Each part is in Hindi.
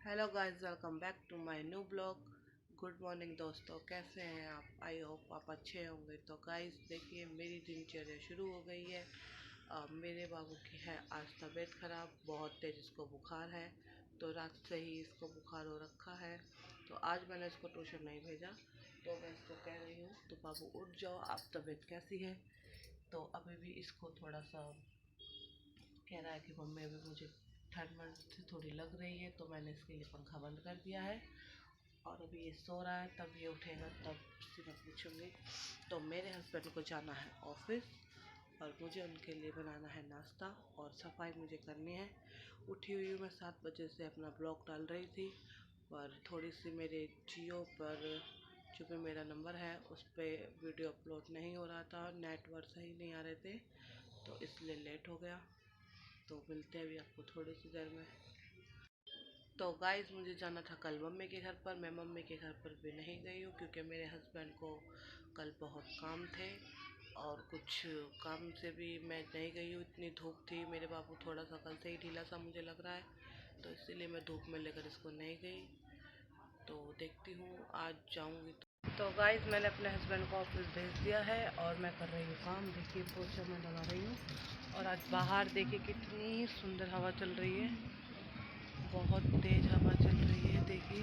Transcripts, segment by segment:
Hello guys, welcome back to my new blog. Good morning दोस्तों, कैसे हैं आप? आई होप आप अच्छे होंगे। तो गाइस देखिए, मेरी दिनचर्या शुरू हो गई है। मेरे बाबू की है आज तबीयत ख़राब, बहुत तेज़ इसको बुखार है। तो रात से ही इसको बुखार हो रखा है। तो आज मैंने इसको ट्यूशन नहीं भेजा। तो मैं इसको कह रही हूँ तो बाबू उठ जाओ, आप तबीयत कैसी है? तो अभी भी इसको थोड़ा सा कह रहा है कि मम्मी अभी मुझे ठंड वंड से थोड़ी लग रही है। तो मैंने इसके लिए पंखा बंद कर दिया है और अभी ये सो रहा है। तब ये उठेगा तब उससे मैं पूछूँगी। तो मेरे हस्बैंड को जाना है ऑफिस और मुझे उनके लिए बनाना है नाश्ता और सफाई मुझे करनी है। उठी हुई हूँ मैं 7 बजे से, अपना ब्लॉग डाल रही थी पर थोड़ी सी मेरे जियो पर जो भी मेरा नंबर है उस पर वीडियो अपलोड नहीं हो रहा था, नेटवर्क सही नहीं आ रहे थे, तो इसलिए लेट हो गया। तो मिलते हैं अभी आपको थोड़ी सी देर में। तो गाइस मुझे जाना था कल मम्मी के घर पर। मैं मम्मी के घर पर भी नहीं गई हूँ क्योंकि मेरे हस्बैंड को कल बहुत काम थे और कुछ काम से भी मैं नहीं गई हूँ। इतनी धूप थी, मेरे बाबू थोड़ा सा कल से ही ढीला सा मुझे लग रहा है, तो इसीलिए मैं धूप में लेकर इसको नहीं गई। तो देखती हूँ आज जाऊँगी तो गाइस मैंने अपने हस्बैंड को ऑफिस भेज दिया है और मैं कर रही हूँ काम। देखिए पोछा मैं लगा रही हूँ और आज बाहर देखिए कितनी सुंदर हवा चल रही है, बहुत तेज हवा चल रही है। देखिए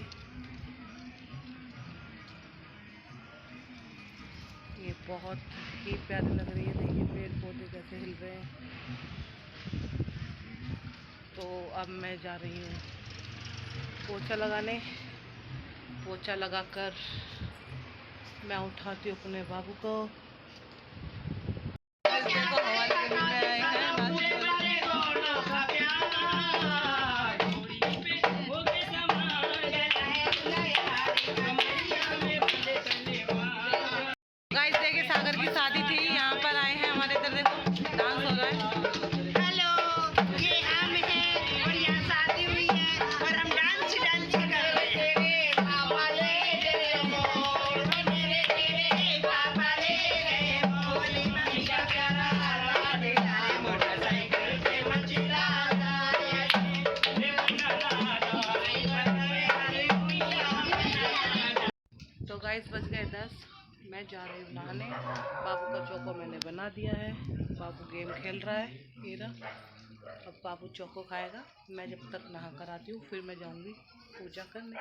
ये बहुत ही प्यारी लग रही है। देखिए पेड़ पौधे कैसे हिल रहे हैं। तो अब मैं जा रही हूँ पोछा लगाने। पोछा लगाकर मैं उठाती हूँ अपने बाबू को। देखो हमारे गली में आए हैं गाइस। देखिए सागर की शादी थी, यहाँ पर आए हैं हमारे इधर, देखो डांस हो रहा है। हेलो, ये हम हैं और यहाँ शादी हुई है और हम डांस कर रहे हैं। तेरे पापा ले गए मोर, तेरे पापा ले गए मोर, मम्मी का प्यारा लाडले लाले मोटरसाइकिल पे मचला गाया रे मुन्ना लाडा। तो गाइस बज गए 10, मैं जा रही हूँ नहाने। बाबू का चोको मैंने बना दिया है, बाबू गेम खेल रहा है मेरा। अब बाबू चोको खाएगा, मैं जब तक नहा कर आती हूँ फिर मैं जाऊँगी पूजा करने।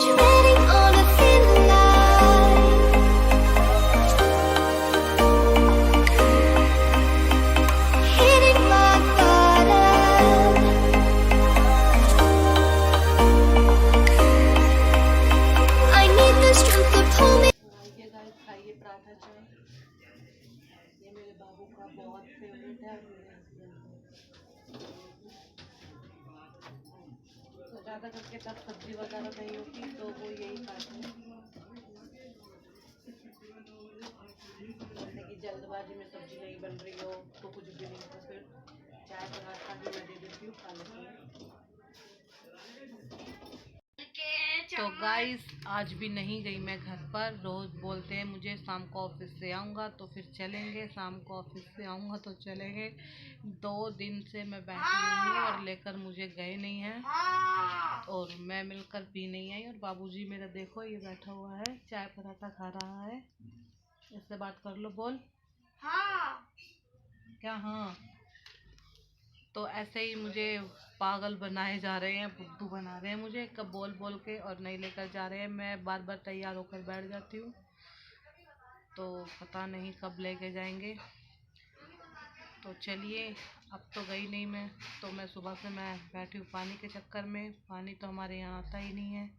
Treading on a thin line, hitting rock bottom. I need the strength to pull me. खाइए गाइस, खाइए पराठा चाय। ये मेरे बाबू का बहुत फेवरेट है और मेरे हस्बैंड तो ज़्यादा करके तब सब्जी वगैरह नहीं होती तो वो यही खाते हैं। जैसे कि जल्दबाजी में सब्जी नहीं बन रही हो तो कुछ भी नहीं, तो फिर चाय पराठा भी मैं दे देती हूँ खाने के लिए। तो गाइस आज भी नहीं गई मैं घर पर। रोज़ बोलते हैं मुझे शाम को ऑफिस से आऊँगा तो फिर चलेंगे, शाम को ऑफिस से आऊँगा तो चलेंगे। 2 दिन से मैं बैठी हुई हूँ और लेकर मुझे गए नहीं हैं और मैं मिलकर भी नहीं आई। और बाबूजी मेरा देखो ये बैठा हुआ है, चाय पराठा खा रहा है। इससे बात कर लो, बोल। हाँ, क्या हाँ? तो ऐसे ही मुझे पागल बनाए जा रहे हैं, बुद्धू बना रहे हैं मुझे, कब बोल बोल के और नहीं लेकर जा रहे हैं। मैं बार बार तैयार होकर बैठ जाती हूँ तो पता नहीं कब लेके जाएंगे। तो चलिए, अब तो गई नहीं मैं, तो मैं सुबह से मैं बैठी हूँ पानी के चक्कर में। पानी तो हमारे यहाँ आता ही नहीं है।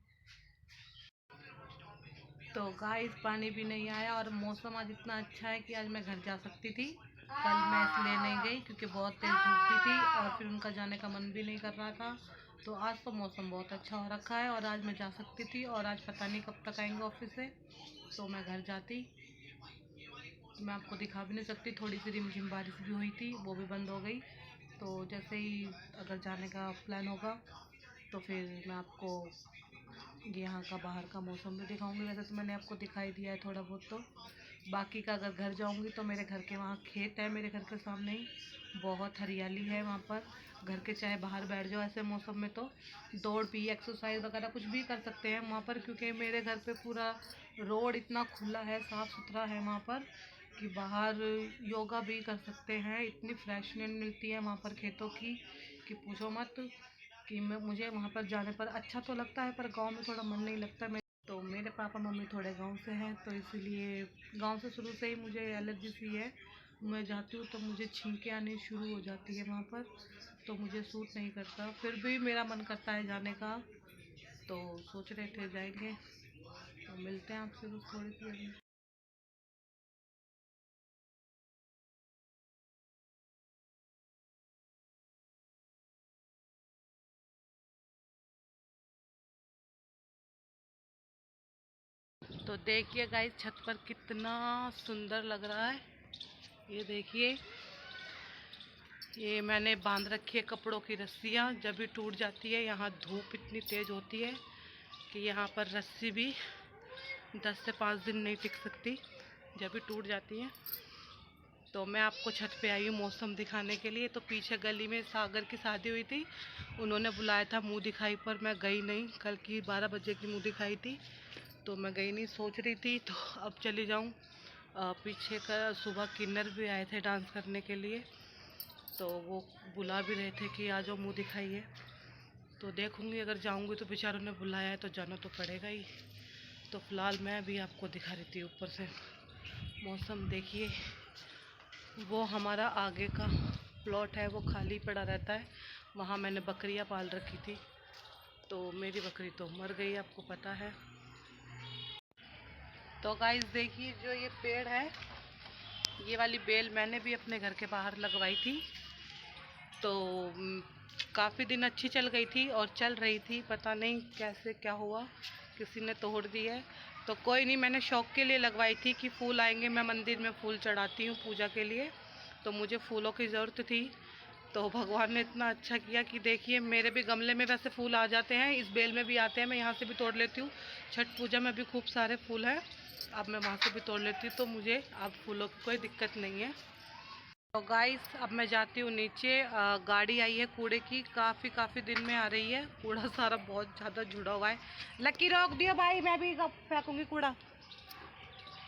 तो गाइस पानी भी नहीं आया और मौसम आज इतना अच्छा है कि आज मैं घर जा सकती थी। कल मैं इसलिए नहीं गई क्योंकि बहुत तेज़ धूप भी थी और फिर उनका जाने का मन भी नहीं कर रहा था। तो आज तो मौसम बहुत अच्छा हो रखा है और आज मैं जा सकती थी। और आज पता नहीं कब तक आएंगे ऑफिस से, तो मैं घर जाती। मैं आपको दिखा भी नहीं सकती, थोड़ी सी रिमझिम बारिश भी हुई थी, वो भी बंद हो गई। तो जैसे ही अगर जाने का प्लान होगा तो फिर मैं आपको यहाँ का बाहर का मौसम भी दिखाऊंगी। वैसे तो मैंने आपको दिखाई दिया है थोड़ा बहुत। तो बाकी का अगर घर जाऊंगी तो मेरे घर के वहाँ खेत है, मेरे घर के सामने ही बहुत हरियाली है वहाँ पर। घर के चाहे बाहर बैठ जाओ ऐसे मौसम में तो दौड़ भी एक्सरसाइज वगैरह कुछ भी कर सकते हैं वहाँ पर, क्योंकि मेरे घर पे पूरा रोड इतना खुला है, साफ़ सुथरा है वहाँ पर कि बाहर योगा भी कर सकते हैं। इतनी फ्रेशनेस मिलती है वहाँ पर खेतों की कि पूछो मत। कि मुझे वहाँ पर जाने पर अच्छा तो लगता है, पर गांव में थोड़ा मन नहीं लगता। मैं तो मेरे पापा मम्मी थोड़े गांव से हैं, तो इसीलिए गांव से शुरू से ही मुझे एलर्जी सी है। मैं जाती हूँ तो मुझे छींकें आनी शुरू हो जाती है वहाँ पर, तो मुझे सूट नहीं करता। फिर भी मेरा मन करता है जाने का, तो सोच रहे थे जाएंगे। तो मिलते हैं आपसे कुछ थोड़ी सी देर में। तो देखिए गाइस छत पर कितना सुंदर लग रहा है। ये देखिए, ये मैंने बांध रखी है कपड़ों की रस्सियाँ, जब भी टूट जाती है। यहाँ धूप इतनी तेज़ होती है कि यहाँ पर रस्सी भी 10 से 5 दिन नहीं टिक सकती, जब भी टूट जाती है। तो मैं आपको छत पे आई हूँ मौसम दिखाने के लिए। तो पीछे गली में सागर की शादी हुई थी, उन्होंने बुलाया था मुँह दिखाई, पर मैं गई नहीं। कल की 12 बजे की मुँह दिखाई थी, तो मैं गई नहीं, सोच रही थी तो अब चली जाऊँ। पीछे का सुबह किन्नर भी आए थे डांस करने के लिए, तो वो बुला भी रहे थे कि आ जाओ मुँह दिखाइए। तो देखूँगी, अगर जाऊँगी तो बेचारों ने बुलाया है तो जाना तो पड़ेगा ही। तो फ़िलहाल मैं भी आपको दिखा रही थी ऊपर से मौसम। देखिए, वो हमारा आगे का प्लॉट है, वो खाली पड़ा रहता है। वहाँ मैंने बकरियाँ पाल रखी थी, तो मेरी बकरी तो मर गई, आपको पता है। तो गाइस देखिए, जो ये पेड़ है, ये वाली बेल मैंने भी अपने घर के बाहर लगवाई थी। तो काफ़ी दिन अच्छी चल गई थी और चल रही थी, पता नहीं कैसे क्या हुआ, किसी ने तोड़ दी है। तो कोई नहीं, मैंने शौक़ के लिए लगवाई थी कि फूल आएंगे, मैं मंदिर में फूल चढ़ाती हूँ पूजा के लिए, तो मुझे फूलों की ज़रूरत थी। तो भगवान ने इतना अच्छा किया कि देखिए, मेरे भी गमले में वैसे फूल आ जाते हैं, इस बेल में भी आते हैं, मैं यहाँ से भी तोड़ लेती हूँ। छठ पूजा में भी खूब सारे फूल हैं, अब मैं वहाँ से भी तोड़ लेती हूँ, तो मुझे अब फूलों की कोई दिक्कत नहीं है। तो गाइस अब मैं जाती हूँ नीचे। गाड़ी आई है कूड़े की, काफ़ी दिन में आ रही है। कूड़ा सारा बहुत ज़्यादा जुड़ा हुआ है। लक्की रोक दियो भाई, मैं भी फेंकूँगी कूड़ा।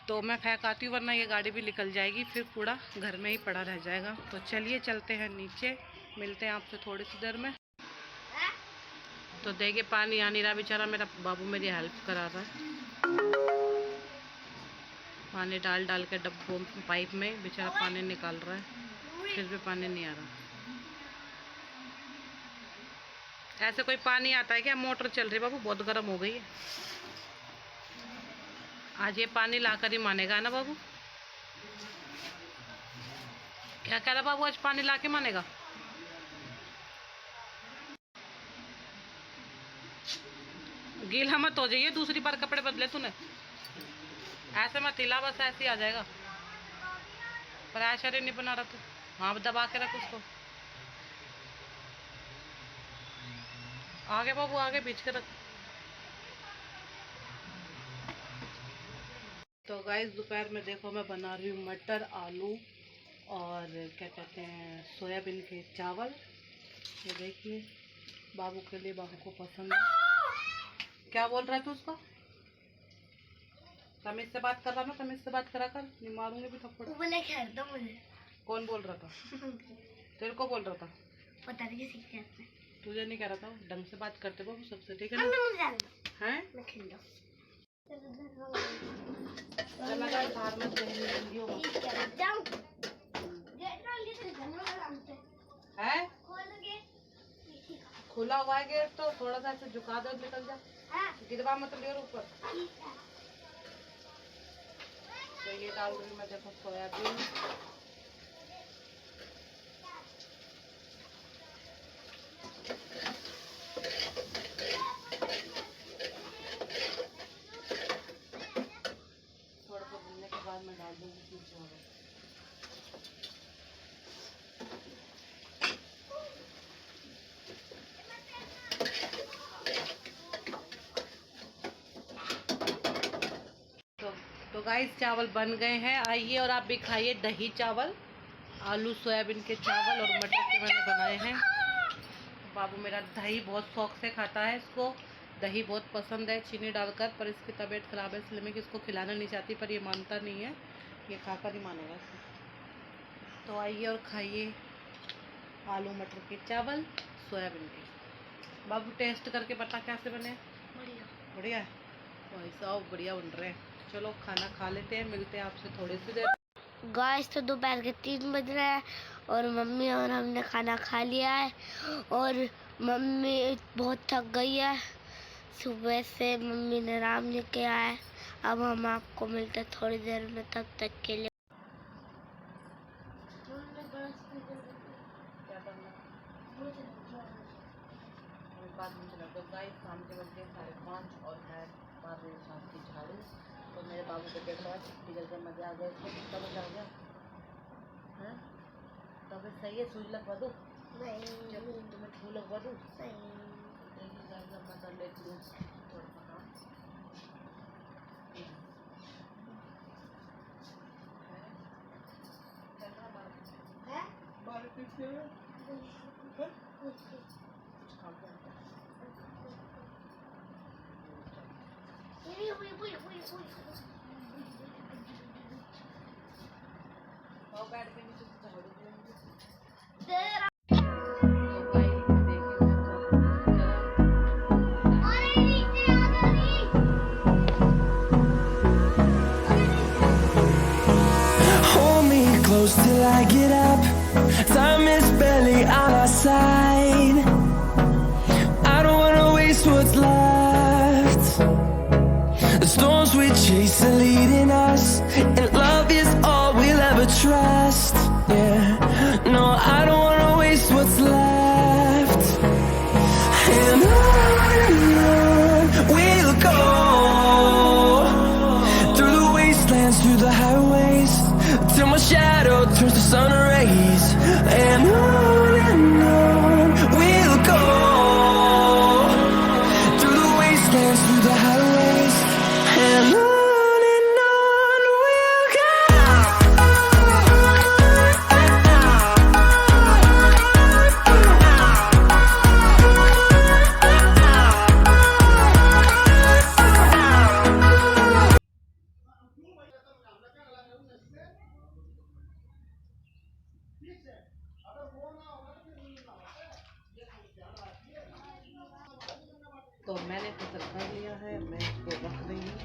तो मैं फेंक आती हूँ, वरना ये गाड़ी भी निकल जाएगी, फिर कूड़ा घर में ही पड़ा रह जाएगा। तो चलिए चलते हैं नीचे, मिलते हैं आपसे थोड़ी सी देर में। तो देखिए, पानी आ नहीं रहा, बेचारा मेरा बाबू मेरी हेल्प करा रहा है। पानी डाल डाल के डब्बों पाइप में बेचारा पानी निकाल रहा है, फिर भी पानी नहीं आ रहा। ऐसे कोई पानी आता है क्या? मोटर चल रही है बाबू, बहुत गर्म हो गई है। आज ये पानी लाकर ही मानेगा ना बाबू? क्या कह रहा बाबू, आज पानी ला के मानेगा? गीला मत हो जाइए, दूसरी बार कपड़े बदले तूने। ऐसे मत हिला, बस ऐसे ही आ जाएगा। प्रेशर ही नहीं बना रहा तू। हाँ, दबा के रख उसको। आगे बाबू, आगे बीच के रख। तो गाइस दोपहर में देखो मैं बना रही हूँ मटर, आलू और क्या कहते हैं सोयाबीन के चावल। ये देखिए, बाबू के लिए, बाबू को पसंद है। क्या बोल रहा है तू उसको? तमीज से बात कर रहा, मैं तमीज से बात करा कर, नहीं मारूंगी भी थप्पड़। मुझे कौन बोल रहा था? तेरे को बोल रहा था? पता नहीं किसी के तुझे नहीं कह रहा था, ढंग से बात करते बाबू सबसे, ठीक है ना? हैं? हैं? चला गाइस बाहर में जल्दी हो है। खुला हुआ है गेट तो थोड़ा सा ऐसे झुका दो निकल जा। गिरवा मत ले ऊपर। तो ये डाल दूंगी मैं देखो सोयाबीन। थोड़ा सा भूनने के बाद मैं डाल दूंगी चावल। तो गाइस चावल बन गए हैं। आइए और आप भी खाइए दही चावल, आलू सोयाबीन के चावल और मटर के मैंने बनाए हैं। बाबू मेरा दही बहुत शौक से खाता है, इसको दही बहुत पसंद है चीनी डालकर, पर इसकी तबीयत ख़राब है इसलिए मैं इसको खिलाना नहीं चाहती, पर ये मानता नहीं है, ये खाकर ही मानेगा। तो आइए और खाइए आलू मटर के चावल सोयाबीन के। बाबू टेस्ट करके बता कैसे बने। बढ़िया बढ़िया है भाई साहब, बढ़िया बन रहे हैं। चलो खाना खा लेते हैं, मिलते हैं आपसे थोड़ी सी देर। गाइस तो दोपहर के 3 बज रहे हैं और मम्मी और हमने खाना खा लिया है और मम्मी बहुत थक गई है, सुबह से मम्मी ने आराम नहीं किया है। अब हम आपको मिलते हैं थोड़ी देर में, तब तक के लिए शाम के बज गए 5:30 और है 5 बजे शाम की झाड़ू। तो मेरे बाबू को देख रहा छुट्टी करके मज़ा आ गया, इसको कितना मज़ा आ गया है। तब सही है, सुई लगवा दो जब तुम्हें छू लगवा दो। मैं कर लेती हूँ थोड़ा सा काम। बैठ के नीचे झाड़ू till I get up. Time is barely on our side. I don't wanna waste what's left. The storms we chase are leading us, and love is all we'll ever trust. Yeah, no, I don't wanna waste what's left. And on we'll go, through the wastelands, through the highways, till my shadow turns to sun rays. And on we'll go, through the wastelands, through the highways, and on we'll go. तो मैंने फसल कर लिया है, मैं इसको रख रही हूँ।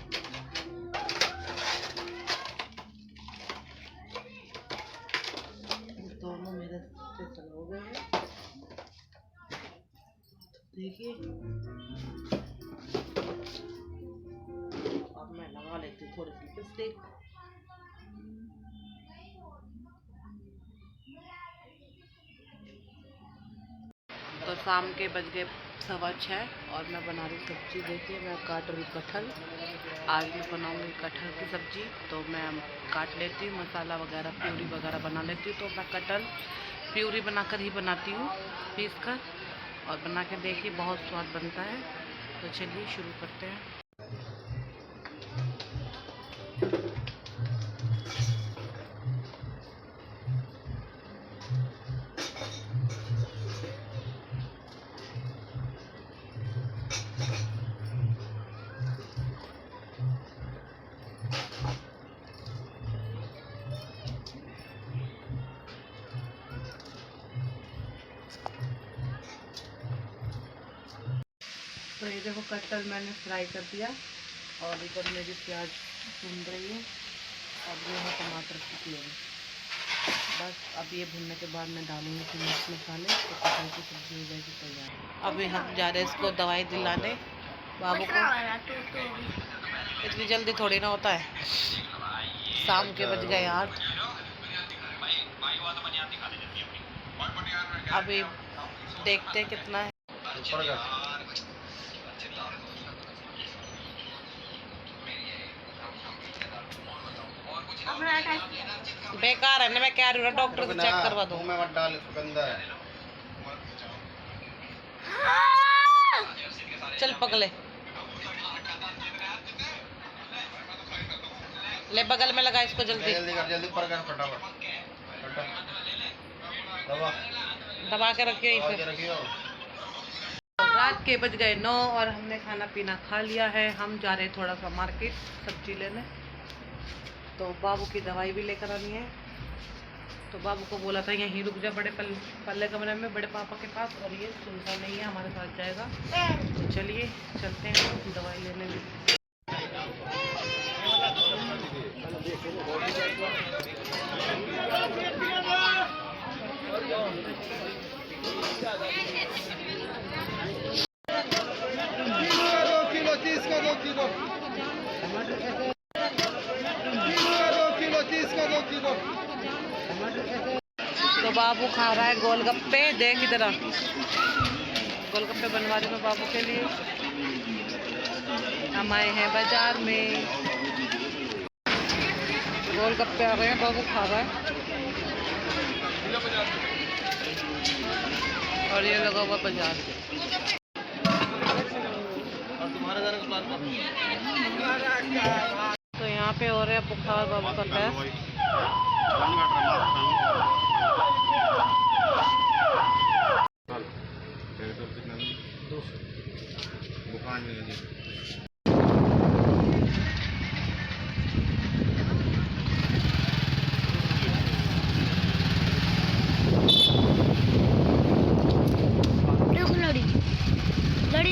दोनों मेरे फसल हो गए हैं, देखिए। अब मैं लगा लेती हूँ थोड़ी सी लिपस्टिक। तो शाम के बज गए 6:15 और मैं बना रही सब्जी। देखिए मैं काट रही कटहल, आज मैं बनाऊंगी कटहल की सब्जी। तो मैं काट लेती हूँ, मसाला वगैरह प्यूरी वगैरह बना लेती हूँ। तो मैं कटहल प्यूरी बनाकर ही बनाती हूँ, पीस कर, और बना के देखिए बहुत स्वाद बनता है। तो चलिए शुरू करते हैं। तो ये देखो कटहल मैंने फ्राई कर दिया, और इधर मेरी प्याज भून रही है। अब ये है टमाटर की प्यूरी। बस अब ये भुनने के बाद मैं डालूंगी फिर मिर्च मसाले, तो कटहल की सब्जी हो जाएगी तैयार। अभी हम जा रहे हैं इसको दवाई दिलाने बाबू को। इतनी जल्दी थोड़ी ना होता है, शाम के बज गए 8। अभी देखते हैं कितना है। बेकार है ना, मैं कह रही हूँ डॉक्टर से चेक करवा दो। मैं मत डाल, गंदा है। चल पगले, ले बगल में लगा इसको, जल्दी जल्दी कर, जल्दी ऊपर कर, फटाफट दबा दबा के रखिए इसे। रखियो। रात के बज गए 9 और हमने खाना पीना खा लिया है। हम जा रहे हैं थोड़ा सा मार्केट सब्जी लेने, तो बाबू की दवाई भी लेकर आनी है। तो बाबू को बोला था यहीं रुक जा बड़े पल्ले कमरे में बड़े पापा के पास, और ये सुनता नहीं है, हमारे साथ जाएगा। तो चलिए चलते हैं दवाई लेने भी। तो बाबू खा रहा है गोलगप्पे। देख इधर, गोलगप्पे बनवा रही मैं बाबू के लिए। हम आए हैं बाजार में, गोलगप्पे आ गए हैं, बाबू खा रहा है। और ये लगा हुआ बाजार। तो यहाँ पे हो रहा है बुखार बाबू का टेस्ट। देखो लड़ी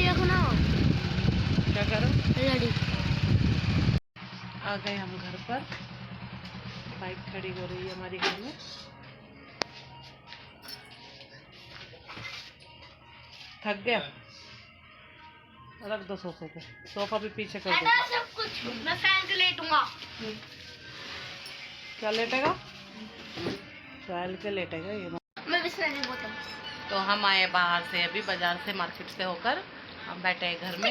देखो ना, क्या करो? लड़ी। आ गए हम घर पर, बाइक खड़ी हो रही है हमारी घर में। थक गया, रख दो सोफे पे, सोफा भी पीछे कर दो। सब कुछ मैं फैन के लेटूंगा। क्या लेटेगा? फैल के लेटेगा ये। मैं बिस्तर नहीं बोलता। तो हम आए बाहर से, अभी बाजार से, मार्केट से होकर हम बैठे हैं घर में।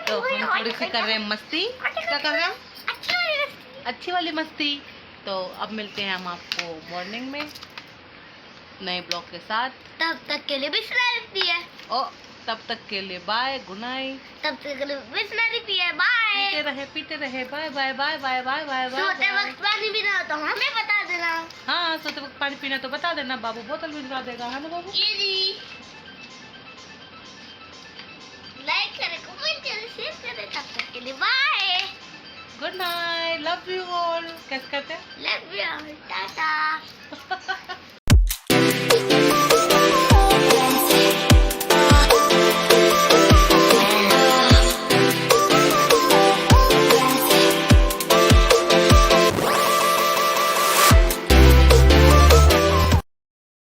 तो हम थोड़ी सी कर रहे हैं मस्ती। क्या कर रहे हैं? अच्छी वाली मस्ती। तो अब मिलते हैं हम आपको मॉर्निंग में नए ब्लॉग के साथ। तब तक के लिए बिस्तर पिए। ओ तब तक के लिए बाय, गुड नाइट। तब तक के लिए बिस्तर पिए, बाय। पीते रहे, bye bye bye bye bye bye. सोते वक्त पानी पीना तो हमें बता देना। हाँ, सोते वक्त पानी पीना तो बता देना, बाबू बोतल भिजवा देगा, है ना बाबू? जी। लाइक करें, कमेंट करें, शेयर करें। तब तक के लिए bye, good night, love you all. कैसे कहते हैं? Love you, Tata.